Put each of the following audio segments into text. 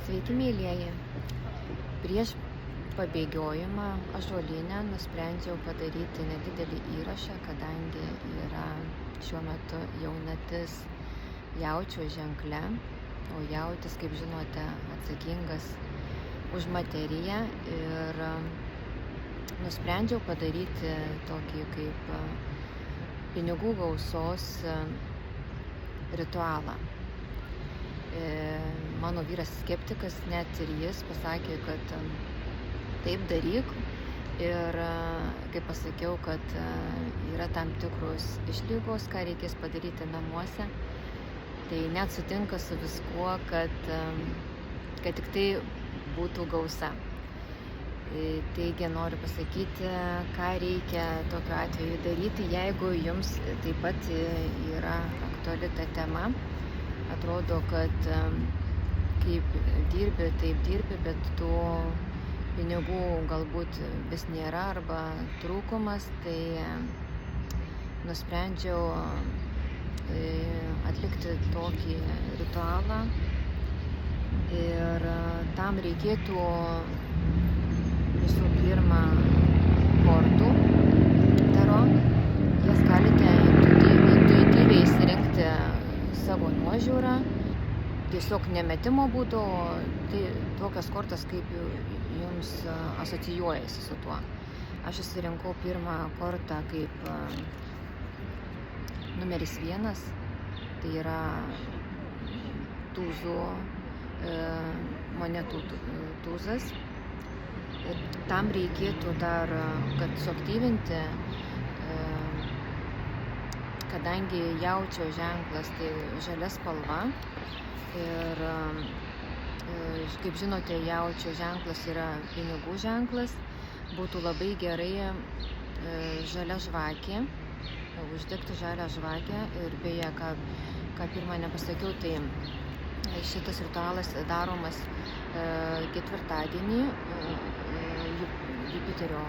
Sveiki, mėlyjeji. Prieš pabėgiojimą ąžuolyne nusprendžiau padaryti nedidelį įrašą, kadangi yra šiuo metu jaunatis jaučio ženkle, o jautis, kaip žinote, atsakingas už materiją ir nusprendžiau padaryti tokį kaip pinigų gausos ritualą. Mano vyras skeptikas, net ir jis pasakė, kad taip daryk. Ir kaip pasakiau, kad yra tam tikros išlygos, ką reikės padaryti namuose, tai net sutinka su viskuo, kad tik tai būtų gausa. Taigi noriu pasakyti, ką reikia tokiu atveju daryti, jeigu jums taip pat yra aktuali ta tema. Atrodo, kad kaip dirbi, taip dirbi, bet tų pinigų galbūt vis nėra arba trūkumas, tai nusprendžiau atlikti tokį ritualą ir tam reikėtų visų pirma kortų taro. Jas galite intuityviai išsirinkti savo nuožiūrą, tiesiog nemetimo būdu, tai tokias kortas, kaip jums asocijuojasi su tuo. Aš išsirinkau pirmą kortą kaip numeris 1, tai yra tūzų monetų tūzas. Ir tam reikėtų dar, kad suaktyvinti, kadangi jaučio ženklas tai žalia spalva ir kaip žinote, jaučio ženklas yra pinigų ženklas, būtų labai gerai žalia žvakė, uždegti žalią žvakę. Ir beje, ką pirmą nepasakiau, tai šitas ritualas daromas ketvirtadienį, Jupiterio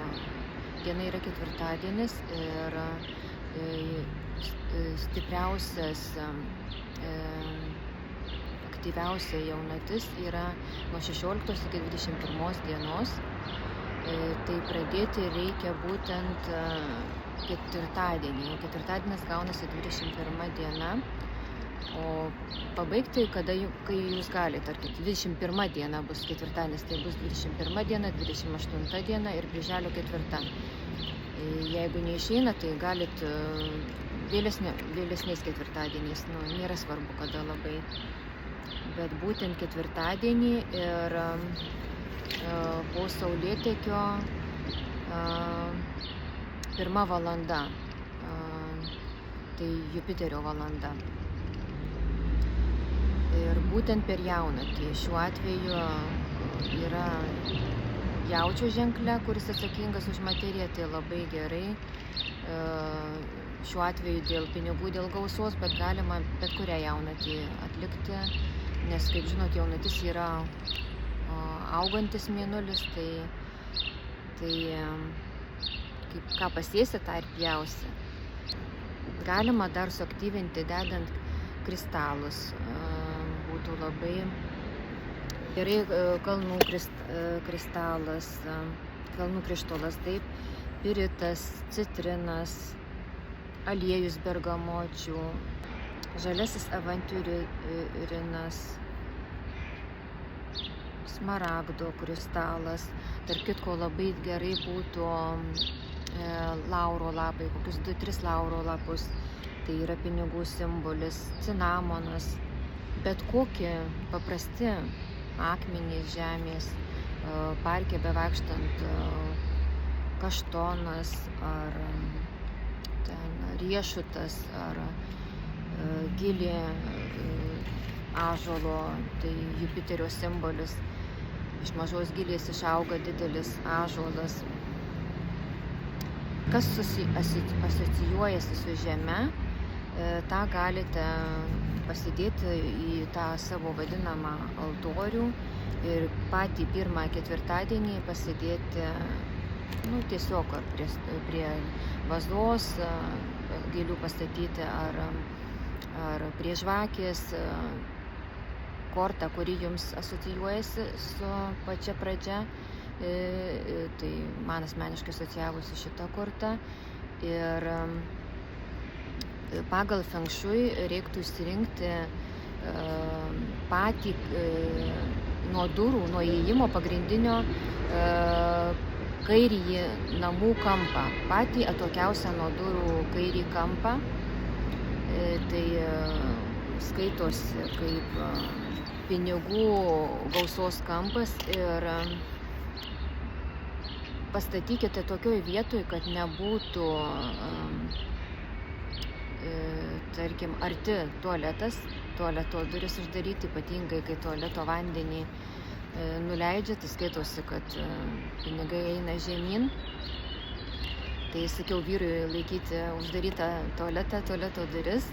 diena yra ketvirtadienis ir stipriausias, aktyviausia jaunatis yra nuo 16 iki 21 dienos. Tai pradėti reikia būtent ketvirtadienį. Ketvirtadienis gaunasi 21 diena, o pabaigti, kai jūs galite, tarkim, 21 diena bus ketvirtadienis, tai bus 21 diena, 28 diena ir birželio 4. Jeigu neišeina, tai galit vėlesniais ketvirtadieniais, nėra svarbu, kada labai, bet būtent ketvirtadienį ir po saulėtekio 1 valanda, tai Jupiterio valanda. Ir būtent per jaunatį, šiuo atveju yra jaučio ženkle, kuris atsakingas už materiją, tai labai gerai. Šiuo atveju dėl pinigų, dėl gausos, bet galima bet kurią jaunatį atlikti, nes, kaip žinot, jaunatis yra augantis mėnulis, tai kaip ką pasėsi, tą ir pjausi. Galima dar suaktyvinti dedant kristalus. Būtų labai gerai kalnų kristalas, kalnų krištolas, taip, piritas, citrinas, aliejus bergamočių, žaliasis avantiūrinas, smaragdo kristalas. Tarp kitko labai gerai būtų lauro lapai, kokius 2-3 lauro lapus, tai yra pinigų simbolis, cinamonas, bet kokie paprasti akmenys žemės, parke bevaikštant kaštonas ar riešutas ar gilė ąžuolo, tai Jupiterio simbolis. Iš mažos gilės išauga didelis ąžuolas. Kas asocijuojasi su žeme, tą galite pasidėti į tą savo vadinamą altorių ir patį pirmą ketvirtadienį pasidėti tiesiog ar prie vazos, gėlių pastatyti ar prie žvakės, kortą, kuri jums asocijuojasi su pačia pradžia. Tai man asmeniškai asocijavosi šitą kortą. Ir pagal Feng Shui reiktų išsirinkti patį nuo durų, nuo įėjimo pagrindinio kairįjį namų kampą, patį atokiausią nuo durų kairį kampą. Tai skaitosi kaip pinigų gausos kampas ir pastatykite tokioj vietoj, kad nebūtų tarkim arti tualeto duris uždaryti, ypatingai kai tualeto vandenį nuleidžia, tai skaitosi, kad pinigai eina žemyn. Tai sakiau vyrui laikyti uždarytą tualeto duris.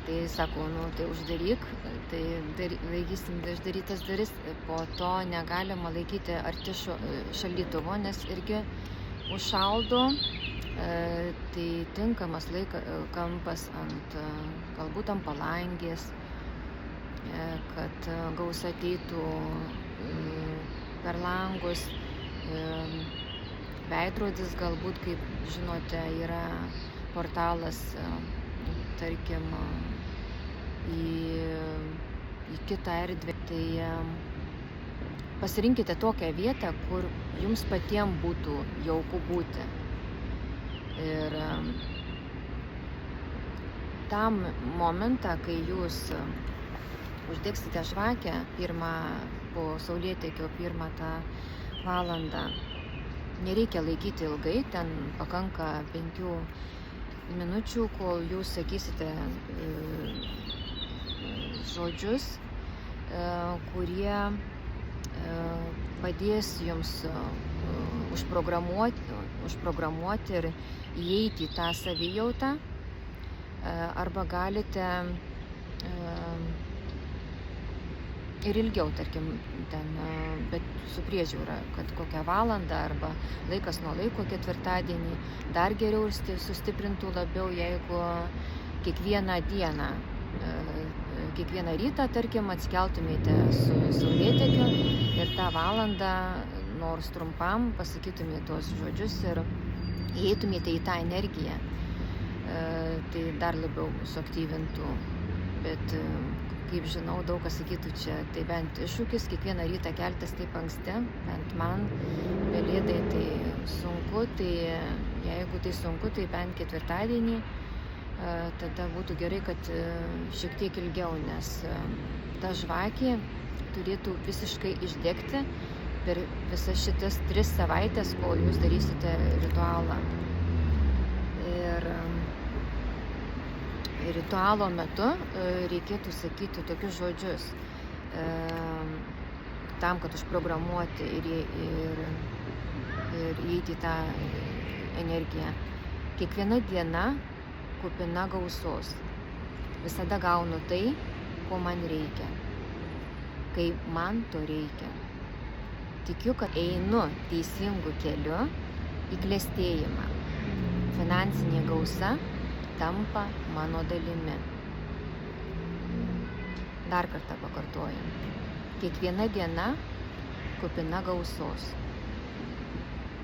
Tai sako, tai uždaryk, tai laikysim uždarytas duris, po to negalima laikyti arti šaldytuvo, nes irgi užšaldo. Tai tinkamas kampas galbūt ant palangės, kad gausa ateitų per langus. Veidrodis galbūt, kaip žinote, yra portalas, tarkim, į kitą erdvę. Tai pasirinkite tokią vietą, kur jums patiems būtų jauku būti. Ir tam momentą, kai jūs uždegsite žvakę po saulėtekio pirmą tą valandą, nereikia laikyti ilgai, ten pakanka 5 minučių, kol jūs sakysite žodžius, kurie padės jums užprogramuoti ir įeiti į tą savijautą, arba galite ir ilgiau, tarkim, ten, bet su priežiūra, kad kokią valandą arba laikas nuo laiko ketvirtadienį dar geriau sustiprintų labiau, jeigu kiekvieną dieną, kiekvieną rytą, tarkim, atsikeltumėte su saulėtekiu ir tą valandą nors trumpam pasakytumėte tuos žodžius ir įeitumėte į tą energiją, tai dar labiau suaktyvintų. Bet kaip žinau, daug kas sakytų, čia tai bent iššūkis, kiekvieną rytą keltis taip anksti, bent man, pelėdai, tai sunku, tai jeigu tai sunku, tai bent ketvirtadienį, tada būtų gerai, kad šiek tiek ilgiau, nes ta žvakė turėtų visiškai išdegti per visas šitas 3 savaitės, kol jūs darysite ritualą. Ir ritualo metu reikėtų sakyti tokius žodžius, tam, kad užprogramuoti ir įeiti į tą energiją. Kiekviena diena kupina gausos. Visada gaunu tai, ko man reikia, kai man to reikia. Tikiu, kad einu teisingu keliu į klestėjimą. Finansinė gausa tampa mano dalimi. Dar kartą pakartoju. Kiekviena diena kupina gausos.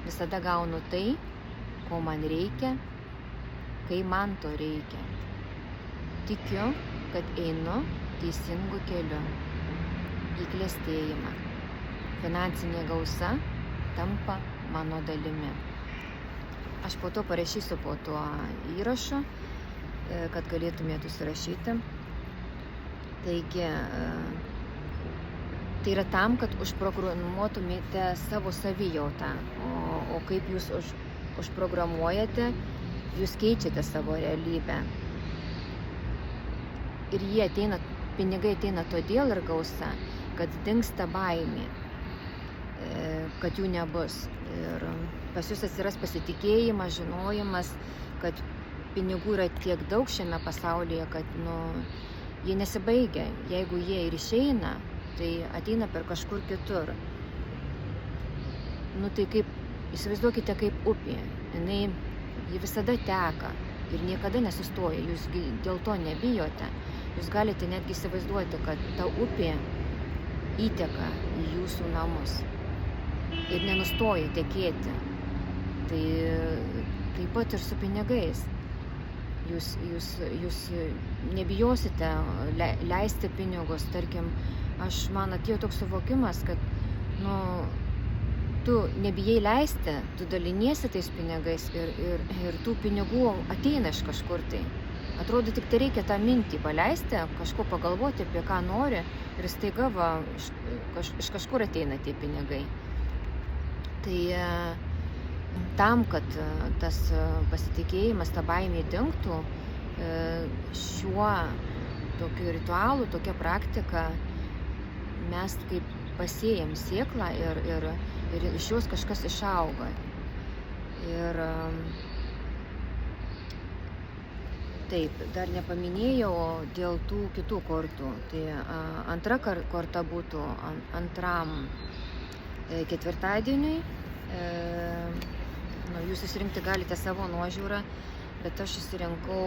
Visada gaunu tai, ko man reikia, kai man to reikia. Tikiu, kad einu teisingu keliu į klestėjimą. Finansinė gausa tampa mano dalimi. Aš po to parašysiu po tuo įrašu, kad galėtumėte užsirašyti. Taigi, tai yra tam, kad užprogramuotumėte savo savijautą. O kaip jūs užprogramuojate, jūs keičiate savo realybę. Ir pinigai ateina todėl ir gausa, kad dingsta baimė, kad jų nebus. Ir pas jūs atsiras pasitikėjimas, žinojimas, kad pinigų yra tiek daug šiame pasaulyje, kad jie nesibaigia. Jeigu jie ir išeina, tai ateina per kažkur kitur. Tai kaip, įsivaizduokite kaip upė. Ji visada teka ir niekada nesustoja. Jūs dėl to nebijote. Jūs galite netgi įsivaizduoti, kad ta upė įteka į jūsų namus ir nenustoja tekėti. Tai taip pat ir su pinigais. Jūs nebijosite leisti pinigus. Tarkim, man atėjo toks suvokimas, kad tu nebijai leisti, tu daliniesi tais pinigais ir tų pinigų ateina iš kažkur tai. Atrodo, tik tai reikia tą mintį paleisti, kažko pagalvoti, apie ką nori ir staiga iš kažkur ateina tie pinigai. Tai tam, kad tas pasitikėjimas, ta baimė dingtų, šiuo tokiu ritualu, tokia praktika, mes kaip pasėjam sėklą ir iš jos kažkas išauga. Ir taip, dar nepaminėjau dėl tų kitų kortų. Tai antra korta būtų antram ketvirtadieniui. Jūs išsirinkti galite savo nuožiūrą, bet aš išsirinkau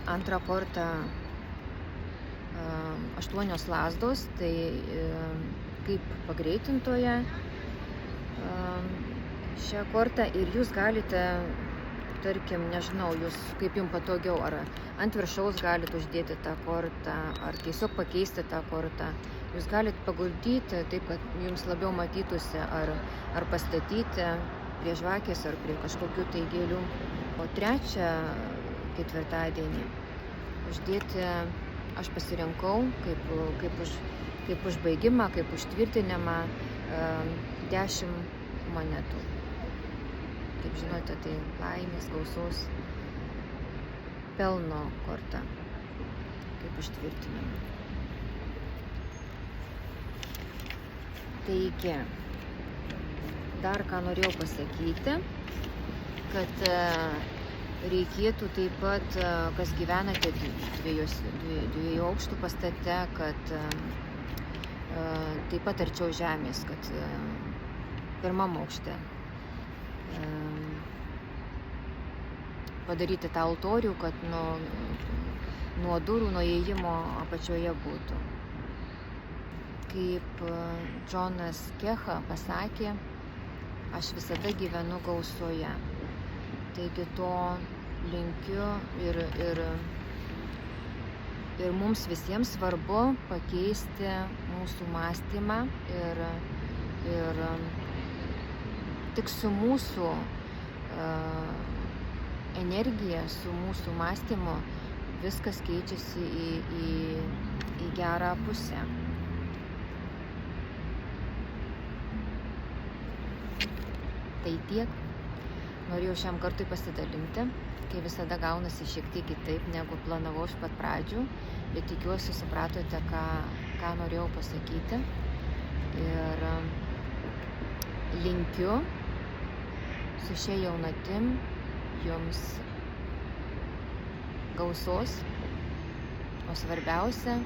antrą kortą 8 lazdos, tai kaip pagreitintoje šią kortą ir jūs galite, tarkim, nežinau, jūs kaip jums patogiau, ar ant viršaus galite uždėti tą kortą, ar tiesiog pakeisti tą kortą. Jūs galite paguldyti taip, kad jums labiau matytųsi, ar pastatyti prie žvakės, ar prie kažkokių tai gėlių. O trečią ketvirtadienį uždėti aš pasirinkau kaip užbaigimą, kaip užtvirtinimą 10 monetų. Kaip žinote, tai laimės, gausos, pelno korta, kaip užtvirtinimą. Taigi, dar ką norėjau pasakyti, kad reikėtų taip pat, kas gyvenate dviejų aukštų pastate, kad taip pat arčiau žemės, kad pirmam aukšte padaryti tą altorių, kad nuo durų, nuo įėjimo apačioje būtų. Kaip Džonas Kecha pasakė, aš visada gyvenu gausoje. Taigi to linkiu ir mums visiems svarbu pakeisti mūsų mąstymą ir tik su mūsų energija, su mūsų mąstymu viskas keičiasi į gerą pusę. Tai tiek. Norėjau šiam kartui pasidalinti, kai visada gaunasi šiek tiek kitaip, negu planavau iš pat pradžių, bet tikiuosi supratote, ką norėjau pasakyti. Ir linkiu su šia jaunatim jums gausos, o svarbiausia,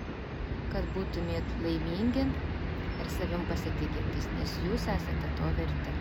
kad būtumėt laimingi ir savim pasitikintys, nes jūs esate to verti.